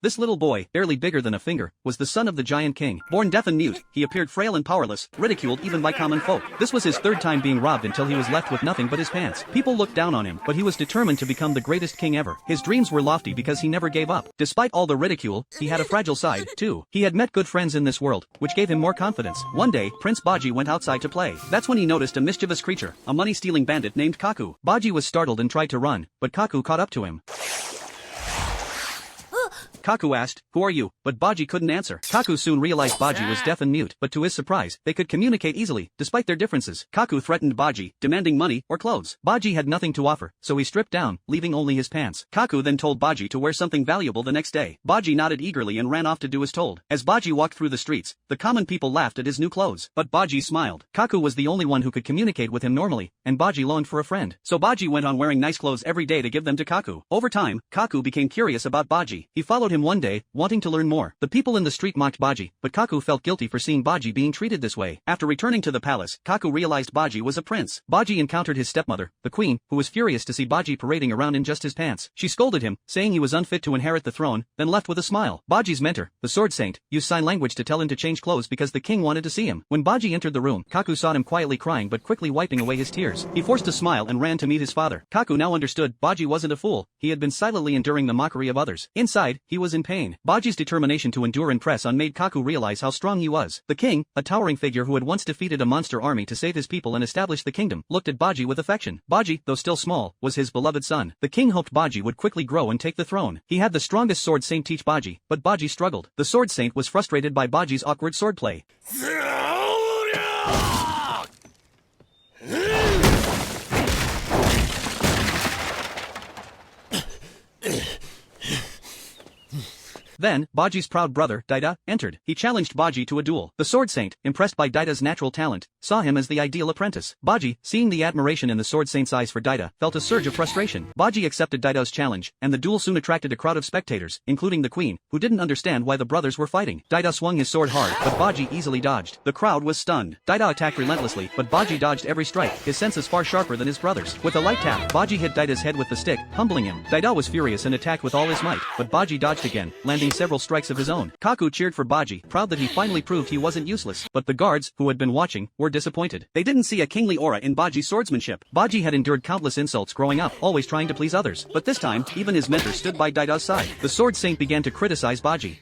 This little boy, barely bigger than a finger, was the son of the giant king. Born deaf and mute, he appeared frail and powerless, ridiculed even by common folk. This was his third time being robbed until he was left with nothing but his pants. People looked down on him, but he was determined to become the greatest king ever. His dreams were lofty because he never gave up. Despite all the ridicule, he had a fragile side, too. He had met good friends in this world, which gave him more confidence. One day, Prince Baji went outside to play. That's when he noticed a mischievous creature, a money-stealing bandit named Kaku. Baji was startled and tried to run, but Kaku caught up to him. Kaku asked, "Who are you?" But Baji couldn't answer. Kaku soon realized Baji was deaf and mute, but to his surprise, they could communicate easily, despite their differences. Kaku threatened Baji, demanding money or clothes. Baji had nothing to offer, so he stripped down, leaving only his pants. Kaku then told Baji to wear something valuable the next day. Baji nodded eagerly and ran off to do as told. As Baji walked through the streets, the common people laughed at his new clothes. But Baji smiled. Kaku was the only one who could communicate with him normally, and Baji longed for a friend. So Baji went on wearing nice clothes every day to give them to Kaku. Over time, Kaku became curious about Baji. He followed him one day, wanting to learn more. The people in the street mocked Baji, but Kaku felt guilty for seeing Baji being treated this way. After returning to the palace, Kaku realized Baji was a prince. Baji encountered his stepmother, the queen, who was furious to see Baji parading around in just his pants. She scolded him, saying he was unfit to inherit the throne, then left with a smile. Baji's mentor, the sword saint, used sign language to tell him to change clothes because the king wanted to see him. When Baji entered the room, Kaku saw him quietly crying but quickly wiping away his tears. He forced a smile and ran to meet his father. Kaku now understood Baji wasn't a fool. He had been silently enduring the mockery of others. Inside, he was in pain. Baji's determination to endure and press on made Kaku realize how strong he was. The king, a towering figure who had once defeated a monster army to save his people and establish the kingdom, looked at Baji with affection. Baji, though still small, was his beloved son. The king hoped Baji would quickly grow and take the throne. He had the strongest sword saint teach Baji, but Baji struggled. The sword saint was frustrated by Baji's awkward swordplay. Then, Baji's proud brother, Daida, entered. He challenged Baji to a duel. The sword saint, impressed by Daida's natural talent, saw him as the ideal apprentice. Baji, seeing the admiration in the sword saint's eyes for Daida, felt a surge of frustration. Baji accepted Daida's challenge, and the duel soon attracted a crowd of spectators, including the queen, who didn't understand why the brothers were fighting. Daida swung his sword hard, but Baji easily dodged. The crowd was stunned. Daida attacked relentlessly, but Baji dodged every strike, his senses far sharper than his brothers. With a light tap, Baji hit Daida's head with the stick, humbling him. Daida was furious and attacked with all his might, but Baji dodged again, landing several strikes of his own. Kaku cheered for Baji, proud that he finally proved he wasn't useless. But the guards, who had been watching, were disappointed. They didn't see a kingly aura in Baji's swordsmanship. Baji had endured countless insults growing up, always trying to please others. But this time, even his mentor stood by Daida's side. The sword saint began to criticize Baji.